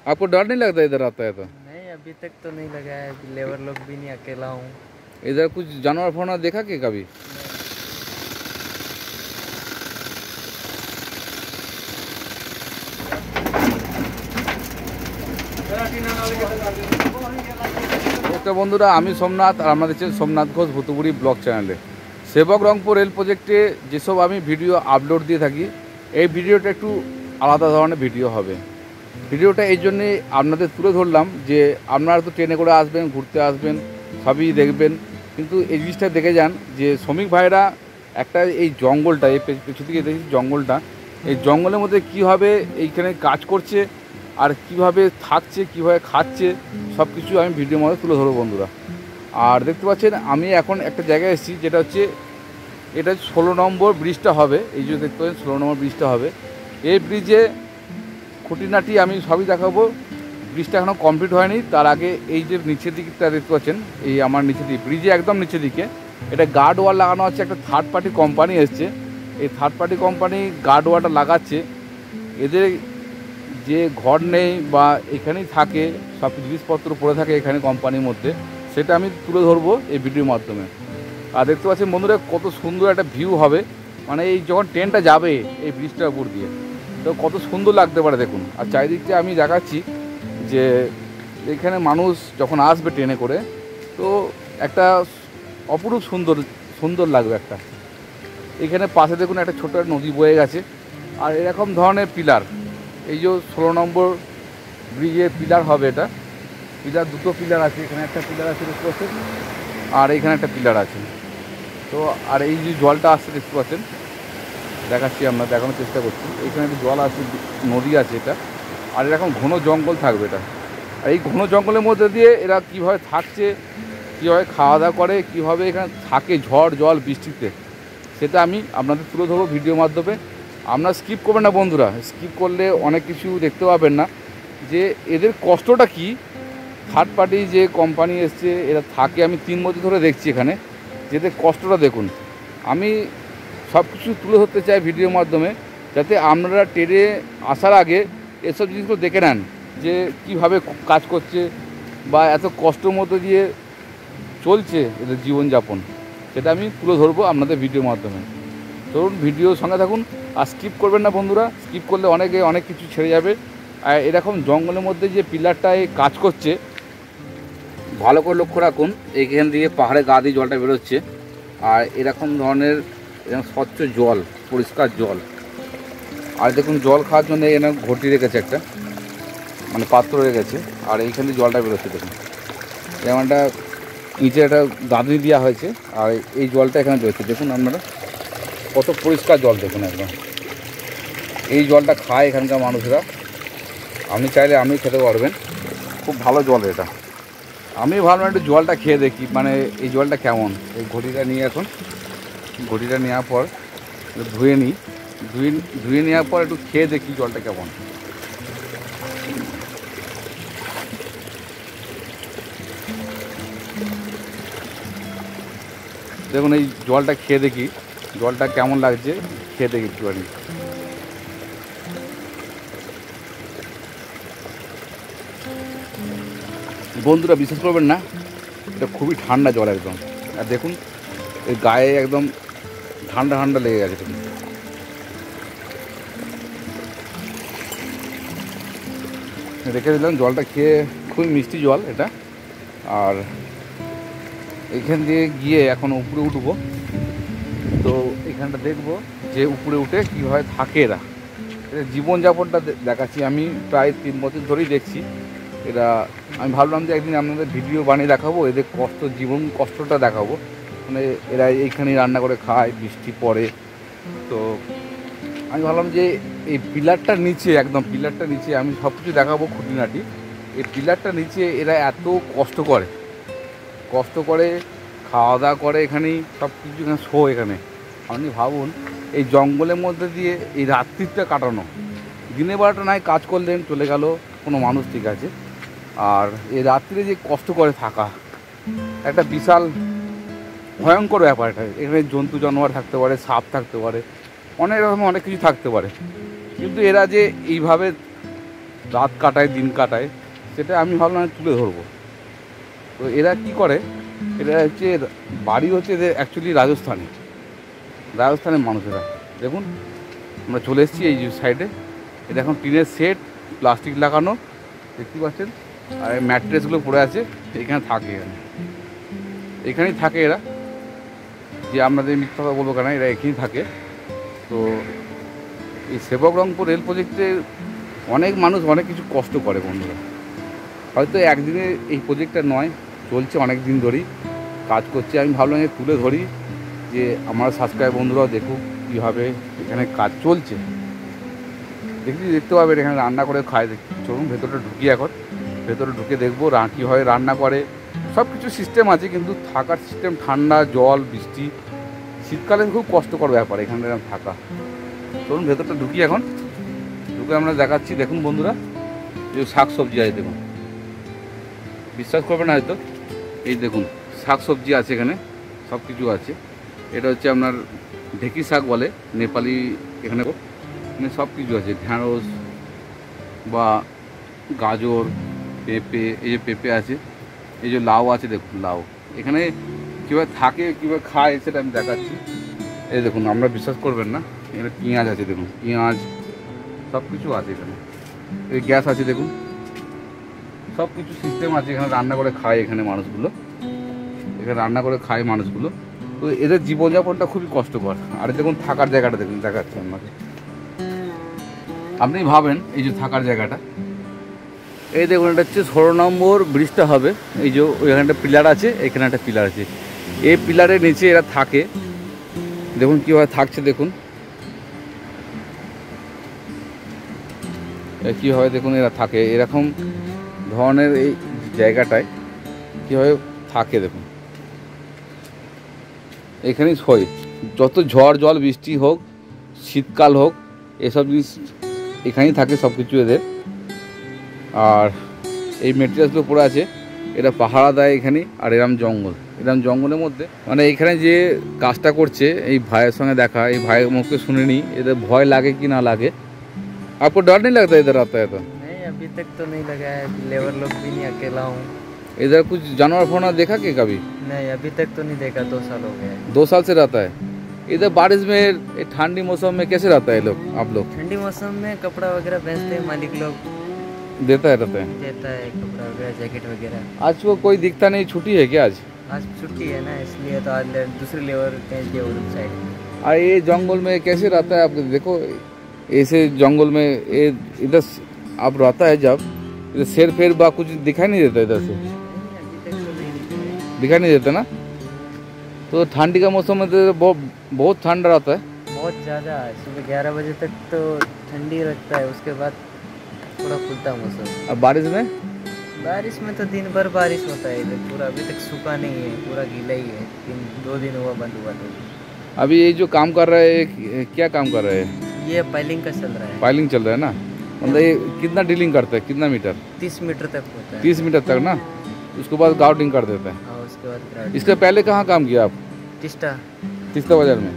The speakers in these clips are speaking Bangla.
आपको डर नहीं लगता इधर आता है तो? नहीं, अभी तक तो नहीं लगा है, लेबर लोग भी नहीं, अकेला हूँ। इधर कुछ जानवर फानवर देखा कि कभी? নমস্কার বন্ধুরা, আমি সোমনাথ আর আমরা দেখছি সোমনাথ ঘোষ ভুতুবুড়ি ব্লগ চ্যানেলে। সেবক রংপুর রেল প্রজেক্টে যেসব আমি ভিডিও আপলোড দিয়ে থাকি, এই ভিডিওটা একটু আলাদা ধরনের ভিডিও হবে। ভিডিওটা এই জন্যে আপনাদের তুলে ধরলাম যে আপনারা তো ট্রেনে করে আসবেন, ঘুরতে আসবেন, সবই দেখবেন, কিন্তু এই জিনিসটা দেখে যান যে শ্রমিক ভাইরা একটা এই জঙ্গলটা, এই পেছন দিকে দেখি জঙ্গলটা, এই জঙ্গলের মধ্যে কীভাবে এইখানে কাজ করছে আর কিভাবে থাকছে, কিভাবে খাচ্ছে, সব কিছু আমি ভিডিওর মধ্যে তুলে ধরবো বন্ধুরা। আর দেখতে পাচ্ছেন আমি এখন একটা জায়গায় এসেছি, যেটা হচ্ছে এটা 16 নম্বর ব্রিজটা হবে। এই যে দেখতে পাচ্ছেন 16 নম্বর ব্রিজটা হবে। এই ব্রিজে খুঁটিনাটি আমি সবই দেখাবো। ব্রিজটা এখনও কমপ্লিট হয়নি। তার আগে এই যে নিচের দিকটা দেখতে পাচ্ছেন, এই আমার নিচের দিকে, ব্রিজে একদম নিচের দিকে এটা গার্ড ওয়াল লাগানো আছে। একটা থার্ড পার্টি কোম্পানি এসছে, এই থার্ড পার্টি কোম্পানি গার্ড ওয়ালটা লাগাচ্ছে। এদের যে ঘর নেই বা এখানেই থাকে, সব জিনিসপত্র পড়ে থাকে এখানে কোম্পানির মধ্যে, সেটা আমি তুলে ধরবো এই ভিডিওর মাধ্যমে। আর দেখতে পাচ্ছেন বন্ধুরা কত সুন্দর একটা ভিউ হবে, মানে এই যখন ট্রেনটা যাবে এই ব্রিজটার উপর দিয়ে, তো কত সুন্দর লাগতে পারে দেখুন। আর চারিদিকটা আমি দেখাচ্ছি যে এখানে মানুষ যখন আসবে ট্রেনে করে, তো একটা অপরূপ সুন্দর সুন্দর লাগবে একটা। এখানে পাশে দেখুন একটা ছোটো নদী বয়ে গেছে, আর এরকম ধরনের পিলার, এই যে 16 নম্বর ব্রিজের পিলার হবে এটা। পিলার দুটো পিলার আছে, এখানে একটা পিলার আছে দেখতে পাচ্ছেন, আর এইখানে একটা পিলার আছে। তো আর এই যে জলটা আসছে দেখতে পাচ্ছেন, দেখাচ্ছি, আমরা দেখানোর চেষ্টা করছি। এইখানে একটা জল আছে, নদী আছে এটা, আর এরকম ঘন জঙ্গল থাকবে এটা। আর এই ঘন জঙ্গলের মধ্যে দিয়ে এরা কীভাবে থাকছে, কীভাবে খাওয়া দাওয়া করে, কীভাবে এখানে থাকে ঝড় জল বৃষ্টিতে, সেটা আমি আপনাদের তুলে ধরবো ভিডিওর মাধ্যমে। আপনারা স্কিপ করবেন না বন্ধুরা, স্কিপ করলে অনেক কিছু দেখতে পাবেন না যে এদের কষ্টটা কী। থার্ড পার্টি যে কোম্পানি এসছে, এরা থাকে, আমি 3 বছর ধরে দেখছি এখানে, যে এদের কষ্টটা দেখুন। আমি সব কিছু তুলে ধরতে চাই ভিডিওর মাধ্যমে, যাতে আপনারা ট্রেনে আসার আগে এসব জিনিসগুলো দেখে নেন যে কীভাবে কাজ করছে বা এত কষ্টের মধ্যে দিয়ে চলছে এদের জীবনযাপন, সেটা আমি তুলে ধরবো আপনাদের ভিডিওর মাধ্যমে। ধরুন ভিডিওর সঙ্গে থাকুন আর স্কিপ করবেন না বন্ধুরা, স্কিপ করলে অনেক কিছু ছেড়ে যাবে। আর এরকম জঙ্গলের মধ্যে যে পিলারটায় কাজ করছে, ভালো করে লক্ষ্য রাখুন, এইখান দিয়ে পাহাড়ে গা দিয়ে জলটা বেরোচ্ছে, আর এরকম ধরনের স্বচ্ছ জল, পরিষ্কার জল। আর দেখুন জল খাওয়ার জন্য এখানে ঘটি রেখেছে একটা, মানে পাত্র রেখেছে, আর এইখান দিয়ে জলটা বেরোচ্ছে দেখুন। যেমনটা নিচে একটা গাঁদুনি দেওয়া হয়েছে, আর এই জলটা এখানে বেরোচ্ছে দেখুন আপনারা, কত পরিষ্কার জল দেখুন একদম। এই জলটা খায় এখানকার মানুষরা, আপনি চাইলে আপনি খেতে পারবেন, খুব ভালো জল এটা। আমি ভাবলাম একটু জলটা খেয়ে দেখি, মানে এই জলটা কেমন। এই ঘটিটা নিয়ে এখন, ঘটিটা নেওয়ার পর ধুয়ে নিই, ধুয়ে নেওয়ার পর একটু খেয়ে দেখি জলটা কেমন। দেখুন এই জলটা খেয়ে দেখি, জলটা কেমন লাগছে, খেয়ে দেখি একটুখানি। বন্ধুরা বিশ্বাস করবেন না, এটা খুবই ঠান্ডা জল একদম। আর দেখুন এই গায়ে একদম ঠান্ডা ঠান্ডা লেগে গেছে। দেখুন রেখে দিলাম, জলটা খেয়ে খুবই মিষ্টি জল এটা। আর এইখান দিয়ে গিয়ে এখন উপরে উঠবো, তো এখানটা দেখবো যে উপরে উঠে কীভাবে থাকে এরা, এদের জীবনযাপনটা দেখাচ্ছি। আমি প্রায় 3 বছর ধরেই দেখছি এরা। আমি ভাবলাম যে একদিন আপনাদের ভিডিও বানিয়ে দেখাবো, এদের জীবন কষ্টটা দেখাবো। মানে এরা এইখানেই রান্না করে খায়, বৃষ্টি পড়ে। তো আমি ভাবলাম যে এই পিলারটার নিচে, একদম পিলারটার নিচে আমি সব কিছু দেখাবো খুঁটিনাটি। এই পিলারটার নিচে এরা এত কষ্ট করে খাওয়া দাওয়া করে, এখানেই সব কিছু এখানে এখানে। আপনি ভাবুন এই জঙ্গলের মধ্যে দিয়ে এই রাত্রিটা কাটানো, দিনে বেলাটা নয় কাজ করলেন চলে গেল কোনো মানুষ, ঠিক আছে, আর এই রাত্রিরে যে কষ্ট করে থাকা, একটা বিশাল ভয়ঙ্কর ব্যাপার এটা। এখানে জন্তু জানোয়ার থাকতে পারে, সাপ থাকতে পারে, অনেক রকম অনেক কিছু থাকতে পারে, কিন্তু এরা যে এইভাবে রাত কাটায় দিন কাটায়, সেটা আমি ভাবলাম তুলে ধরবো। তো এরা কি করে, এরা হচ্ছে বাড়ি হচ্ছে এদের অ্যাকচুয়ালি রাজস্থানের মানুষেরা। দেখুন আমরা চলে এসেছি এই যে সাইডে, এটা এখন টিনের সেট, প্লাস্টিক লাগানো দেখতে পাচ্ছেন, আর এই ম্যাট্রেসগুলো পড়ে আছে, এখানে থাকে, এখানেই থাকে এরা। যে আপনাদের মিথ্যা কথা বলবো কেন, এরা এখানেই থাকে। তো এই সেবক রংপুর রেল প্রজেক্টে অনেক মানুষ অনেক কিছু কষ্ট করে বন্ধুরা, হয়তো একদিনে এই প্রজেক্টটা নয়, চলছে অনেক দিন ধরেই কাজ করছে। আমি ভাবলাম যে তুলে ধরি, যে আমার সাবস্ক্রাইব বন্ধুরাও দেখুক কীভাবে এখানে কাজ চলছে। দেখতে পাবেন এখানে রান্না করে খায়। চলুন ভেতরটা ঢুকি, এখন ভেতরে ঢুকে দেখবো কীভাবে রান্না করে। সব কিছু সিস্টেম আছে, কিন্তু থাকার সিস্টেম ঠান্ডা, জল, বৃষ্টি, শীতকালে খুব কষ্টকর ব্যাপার এখানে থাকা। চলুন ভেতরটা ঢুকি, এখন ঢুকে আমরা দেখাচ্ছি। দেখুন বন্ধুরা, যে শাক সবজি আছে দেখুন, বিশ্বাস করবেন না হয়তো, এই দেখুন শাক সবজি আছে এখানে, সব কিছু আছে। এটা হচ্ছে আপনার ঢেঁকি শাক বলে নেপালি, এখানে সব কিছু আছে, ঢ্যাঁড়স বা গাজর, পেঁপে, এই যে পেঁপে আছে, এই যে লাউ আছে, দেখুন লাউ। এখানে কীভাবে থাকে, কীভাবে খায়, সেটা আমি দেখাচ্ছি। এই দেখুন, আমরা বিশ্বাস করবেন না, এখানে পেঁয়াজ আছে, দেখুন পেঁয়াজ, সব কিছু আছে এখানে। এই গ্যাস আছে দেখুন, সব কিছু সিস্টেম আছে এখানে। রান্না করে খায় এখানে মানুষগুলো, এখানে রান্না করে খায় মানুষগুলো। তো এদের জীবনযাপনটা খুবই কষ্টকর। আর দেখুন থাকার জায়গাটা দেখুন, দেখাচ্ছি আপনাকে। আপনি ভাবেন এই যে থাকার জায়গাটা, এই দেখুন এটা হচ্ছে 16 নম্বর ব্রিজটা হবে। এই যে ওইখানে একটা পিলার আছে, এখানে একটা পিলার আছে, এই পিলারের নিচে এরা থাকে। দেখুন কীভাবে থাকছে, দেখুন কীভাবে, দেখুন এরা থাকে এরকম ধরনের এই জায়গাটায়, কীভাবে থাকে দেখুন। এখানেই শোয়, যত ঝড় জল বৃষ্টি হোক, শীতকাল হোক, এসব জিনিস এখানেই থাকে সব কিছু এদের। আর এই মেটেরিয়ালসগুলো পড়ে আছে, এটা পাহারা দেয় এখানেই। আর এরম জঙ্গলের মধ্যে, মানে এখানে যে কাজটা করছে এই ভাইয়ের সঙ্গে দেখা, এই ভাইয়ের মুখে শুনে নিই এদের ভয় লাগে কি না লাগে। आपको डर नहीं लगता इधर आता है तो? नहीं, अभी तक तो नहीं लगा है, लेबर लोग भी नहीं, अकेला हूँ। इधर कुछ जानवर फाना देखा कि कभी? नहीं, अभी तक तो नहीं देखा, 2 साल हो गए। 2 साल से रहता है इधर। बारिश में, ठंडी मौसम में कैसे रहता है लोग, आप लोग? ठंडी मौसम में कपड़ा वगैरह बेचते हैं, मालिक लोग देता है रहता है कपड़ा वगैरह, जैकेट वगैरह। आज वो कोई दिखता नहीं, छुट्टी है क्या आज? आज छुट्टी है ना, इसलिए तो आज दूसरी लेबर भेज दिया उधर साइड। और ये जंगल में कैसे रहता है आप देखो, ऐसे जंगल में ये इधर आप रहता है जब, इधर शेर फेर बा कुछ दिखाई नहीं देता इधर से? दिखाई नहीं देता ना। तो ठंडी का मौसम में तो बहुत ठंडा रहता है, बहुत ज़्यादा। सुबह 11 बजे तक तो ठंडी लगता है, उसके बाद थोड़ा खुलता मौसम। अब बारिश में तो दिन भर बारिश होता है इधर, पूरा अभी तक सूखा नहीं है, पूरा गीला ही है। 2 दिन हुआ बंद हुआ तो। अभी ये जो काम कर रहा है, क्या काम कर रहा है? ये पाइलिंग का चल रहा है। पाइलिंग चल रहा है ना, मतलब ये कितना ड्रिलिंग करता है, कितना मीटर? 30 मीटर तक होता है। 30 मीटर तक ना, उसके बाद गाउटिंग कर देता है। हाँ, उसके बाद ग्राउंड। इसके पहले कहाँ काम किया आप? तीस्ता बाजार में।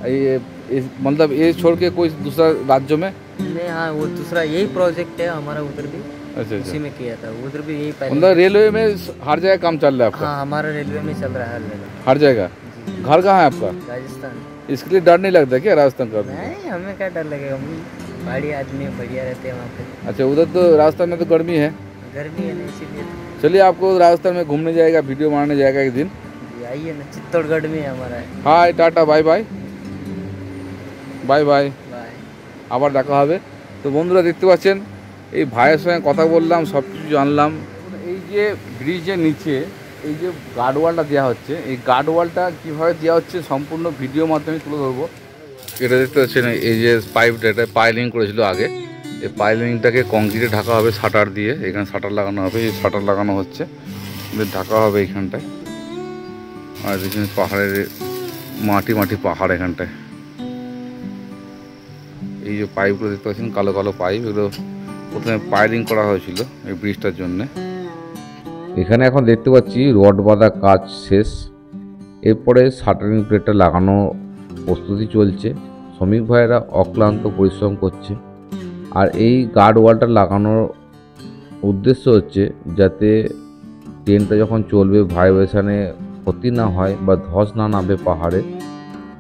ये मतलब ये छोड़ के कोई दूसरा राज्यों में? नहीं, हाँ वो दूसरा यही प्रोजेक्ट है हमारा, उधर भी अच्छा उसी में किया था, उधर भी यही पहले। मतलब रेलवे में हर जगह काम चल रहा है आपका? हाँ, हमारा रेलवे में चल रहा है हर जगह। घर कहाँ है आपका? राजस्थान। इसके लिए डर नहीं लगता क्या राजस्थान का? नहीं, हमें क्या डर लगेगा, हम पहाड़ी आदमी बढ़िया रहते हैं वहाँ पे। अच्छा, उधर तो राजस्थान में तो गर्मी है ना, इसीलिए। चलिए आपको राजस्थान में घूमने जाएगा, वीडियो बनाने जाएगा एक दिन। आइए ना, चित्तौड़गढ़ में हमारा है। Hi tata bye bye bye bye, bye. আবার দেখা হবে। তো বন্ধুরা দেখতে পাচ্ছেন, এই ভাইয়ের সঙ্গে কথা বললাম, সব কিছু জানলাম। এই যে ব্রিজের নিচে এই যে গার্ডওয়ালটা দেওয়া হচ্ছে, এই গার্ডওয়ালটা কীভাবে দেওয়া হচ্ছে সম্পূর্ণ ভিডিও মাধ্যমে তুলে ধরবো। এটা দেখতে পাচ্ছেন, এই যে পাইপটা, এটা পাইলিং করেছিল আগে, এই পাইলিংটাকে কংক্রিটে ঢাকা হবে শাটার দিয়ে। এখানে শাটার লাগানো হবে, এই শাটার লাগানো হচ্ছে, ঢাকা হবে এইখানটায়। আর এখানে পাহাড়ের মাটি পাহাড় এখানটায়। এই যে পাইপগুলো দেখতে পাচ্ছেন, কালো কালো পাইপ, এগুলো প্রথমে পাইলিং করা হয়েছিল এই ব্রিজটার জন্যে। এখানে এখন দেখতে পাচ্ছি রড বাঁধা কাজ শেষ, এরপরে শাটারিং প্লেটটা লাগানো প্রস্তুতি চলছে। শ্রমিক ভাইয়েরা অক্লান্ত পরিশ্রম করছে। আর এই গার্ড ওয়ালটা লাগানোর উদ্দেশ্য হচ্ছে যাতে ট্রেনটা যখন চলবে ভাইব্রেশনে ক্ষতি না হয় বা ধস না নামবে পাহাড়ে,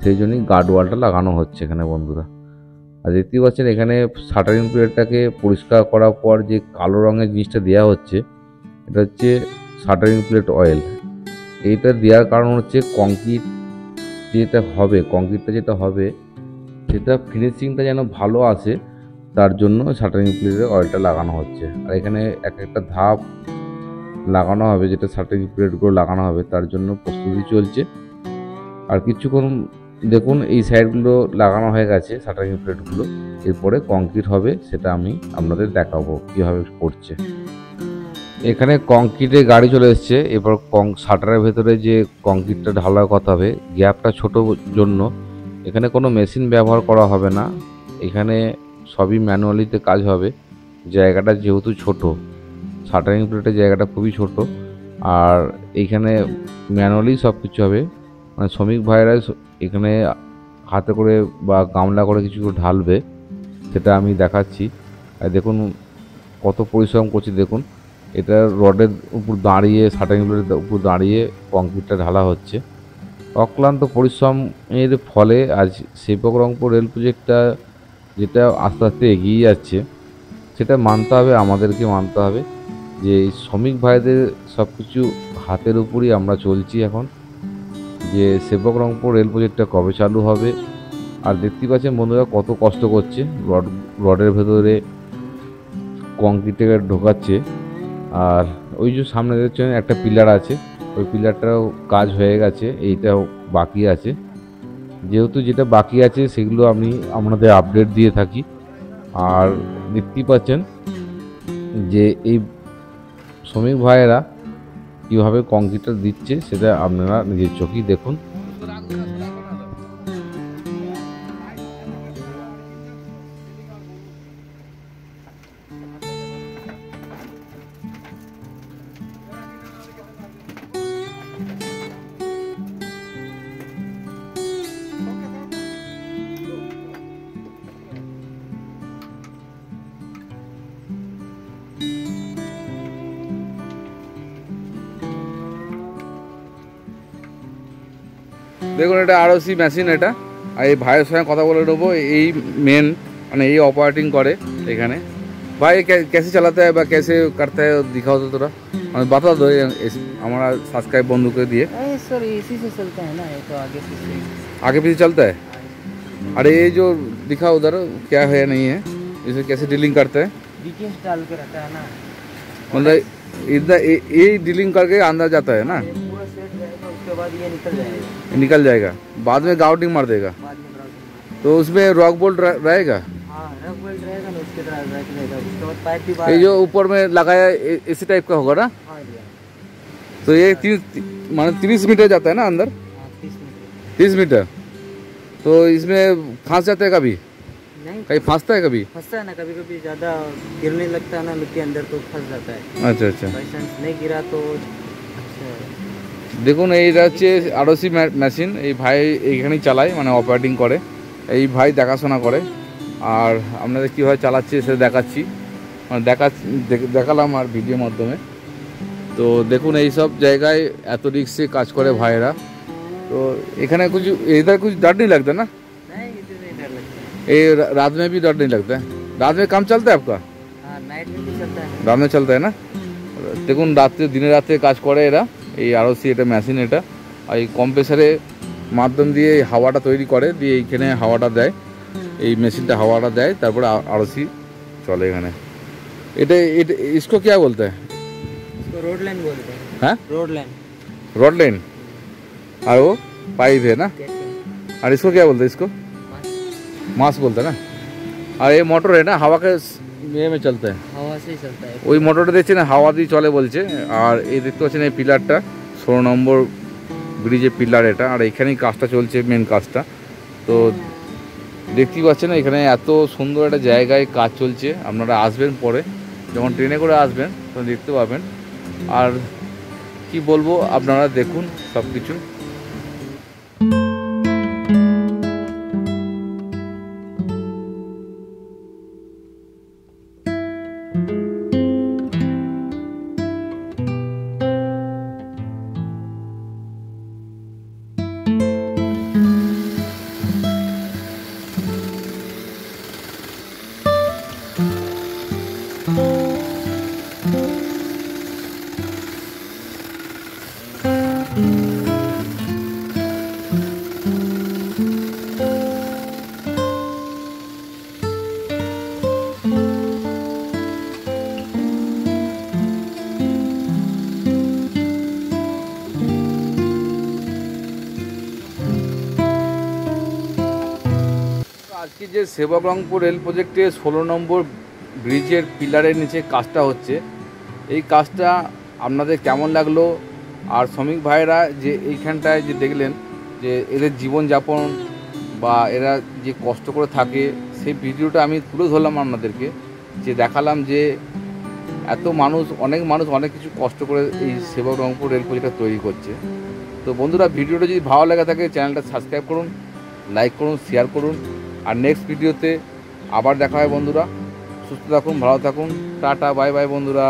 সেই জন্যই গার্ড ওয়ালটা লাগানো হচ্ছে এখানে বন্ধুরা। আর দেখতেই পাচ্ছেন এখানে শাটারিং প্লেটটাকে পরিষ্কার করার পর যে কালো রঙের জিনিসটা দেওয়া হচ্ছে, এটা হচ্ছে শাটারিং প্লেট অয়েল। এইটা দেওয়ার কারণ হচ্ছে কংক্রিটটা যেটা হবে সেটা ফিনিশিংটা যেন ভালো আসে, তার জন্য শাটারিং প্লেটের অয়েলটা লাগানো হচ্ছে। আর এখানে এক একটা ধাপ লাগানো হবে, যেটা শাটারিং প্লেটগুলো লাগানো হবে তার জন্য প্রস্তুতি চলছে। আর কিছুক্ষণ দেখুন এই সাইডগুলো লাগানো হয়ে গেছে শাটারিং প্লেটগুলো, এরপরে কংক্রিট হবে, সেটা আমি আপনাদের দেখাবো কীভাবে করছে। এখানে কংক্রিটের গাড়ি চলে এসছে। এবার শাটারের ভেতরে যে কংক্রিটটা ঢালার কথা হবে, গ্যাপটা ছোট জন্য এখানে কোনো মেশিন ব্যবহার করা হবে না, এখানে সবই ম্যানুয়ালিতে কাজ হবে। জায়গাটা যেহেতু ছোট, শাটারিং প্লেটের জায়গাটা খুবই ছোট, আর এইখানে ম্যানুয়ালি সব কিছু হবে। মানে শ্রমিক ভাইরা এখানে হাতে করে বা গামলা করে কিছু ঢালবে, সেটা আমি দেখাচ্ছি। আর দেখুন কত পরিশ্রম করছি দেখুন, এটা রডের উপর দাঁড়িয়ে, শাটারিং প্লেটের উপর দাঁড়িয়ে কংক্রিটটা ঢালা হচ্ছে। অক্লান্ত পরিশ্রমের ফলে আজ সেবক রংপুর রেল প্রজেক্টটা যেটা আস্তে আস্তে এগিয়ে যাচ্ছে, সেটা মানতে হবে, আমাদেরকে মানতে হবে যে এই শ্রমিক ভাইদের সব কিছু হাতের উপরই আমরা চলছি এখন। যে সেবক রংপুর রেল প্রজেক্টটা কবে চালু হবে, আর দেখতে পাচ্ছেন বন্ধুরা কত কষ্ট করছে, রডের ভেতরে কংক্রিটটাকে ঢোকাচ্ছে। আর ওই যে সামনে দেখছেন একটা পিলার আছে, ওই পিলারটাও কাজ হয়ে গেছে, এইটাও বাকি আছে। যেহেতু যেটা বাকি আছে সেগুলো আমি আপনাদের আপডেট দিয়ে থাকি। আর দেখতেই পাচ্ছেন যে এই শ্রমিক ভাইয়েরা কীভাবে কংক্রিটটা দিচ্ছে, সেটা আপনারা নিজের চোখেই দেখুন। দেখুন এটা আরওসি মেশিন, এটা আর এই ভাইয়ের সঙ্গে কথা বলে নেবো। এই মেন মানে এই অপারেটিং করে এখানে। भाई कैसे चलाता है বা कैसे करता है दिखाओ तो थोड़ा, हमें बता दो हमारा सब्सक्राइब बंधु के दिए। सर इसी से चलता है ना, ये तो आगे पीछे चलता है। अरे ये जो दिखा उधर क्या है नहीं है, इसे कैसे डीलिंग करते हैं? बीकेस डाल के रखा है ना, मतलब इधर ये डीलिंग करके अंदर जाता है ना, पूरा सेट रहेगा, उसके बाद ये निकल जाएगा, बाद में गाउटिंग मार देगा। तो उसमें रॉक बोल्ट रहेगा, ये जो ऊपर में लगाया इसी टाइप का होगा ना। तो ये 30 मीटर जाता है ना अंदर, 30 मीटर। तो इसमें फंस जाता है कभी, कहीं फंसता है कभी? फंसता है ना, कभी कभी ज़्यादा गिरने लगता है ना मिट्टी अंदर, तो फंस जाता है। अच्छा अच्छा, बाई चांस नहीं गिरा तो দেখুন এইটা হচ্ছে আরওসি মেশিন। এই ভাই এইখানেই চালায়, মানে অপারেটিং করে, এই ভাই দেখাশোনা করে। আর আপনাদের কীভাবে চালাচ্ছে সেটা দেখাচ্ছি, মানে দেখালাম আর ভিডিওর মাধ্যমে। তো দেখুন এই সব জায়গায় এত রিক্সে কাজ করে ভাইয়েরা। তো এখানে कुछ इधर कुछ डर नहीं लगता ना? नहीं, इधर नहीं डर लगता। ये रात में भी डर नहीं लगता है? रात में काम चलता है आपका? हाँ, नाइट में भी चलता है। রাত में चलता है ना। দেখুন রাত্রে দিনে রাত্রে কাজ করে এরা। এই আরওসি এটা মেশিন, এটা আর এই কম্প্রেসারের মাধ্যম দিয়ে হাওয়াটা তৈরি করে, দিয়ে এইখানে হাওয়াটা দেয়, এই মেশিনটা হাওয়াটা দেয়, তারপরে আরওসি চলে এখানে। এটা এটা इसको क्या बोलते हैं? इसको रोड लाइन बोलते हैं। हाँ, रोड लाइन। और वो पाइप है ना, और इसको क्या बोलते हैं? इसको मास बोलते हैं ना। और ये मोटर है ना, हवा के ये में चलता है, हवा से ही चलता है। ওই মোটরটা দেখছেন হাওয়া দিয়ে চলে বলছে। আর এই দেখতে পাচ্ছেন এই পিলারটা 16 নম্বর ব্রিজের পিলার এটা, আর এখানেই কাজটা চলছে, মেন কাজটা। তো দেখতেই পাচ্ছেন এখানে এত সুন্দর একটা জায়গায় কাজ চলছে। আপনারা আসবেন পরে, যখন ট্রেনে করে আসবেন তখন দেখতে পাবেন। আর কি বলবো, আপনারা দেখুন সব কিছু। কি যে সেবকরংপুর রেল প্রজেক্টে 16 নম্বর ব্রিজের পিলারের নিচে কাজটা হচ্ছে, এই কাজটা আপনাদের কেমন লাগলো? আর শ্রমিক ভাইয়েরা যে এইখানটায় যে দেখলেন যে এদের জীবনযাপন বা এরা যে কষ্ট করে থাকে, সেই ভিডিওটা আমি তুলে ধরলাম আপনাদেরকে, যে দেখালাম যে এত মানুষ অনেক কিছু কষ্ট করে এই সেবকরংপুর রেল প্রজেক্টটা তৈরি করছে। তো বন্ধুরা, ভিডিওটা যদি ভালো লাগে থাকে চ্যানেলটা সাবস্ক্রাইব করুন, লাইক করুন, শেয়ার করুন। আর নেক্সট ভিডিওতে আবার দেখা হয় বন্ধুরা। সুস্থ থাকুন, ভালো থাকুন, টাটা, বাই বাই বন্ধুরা।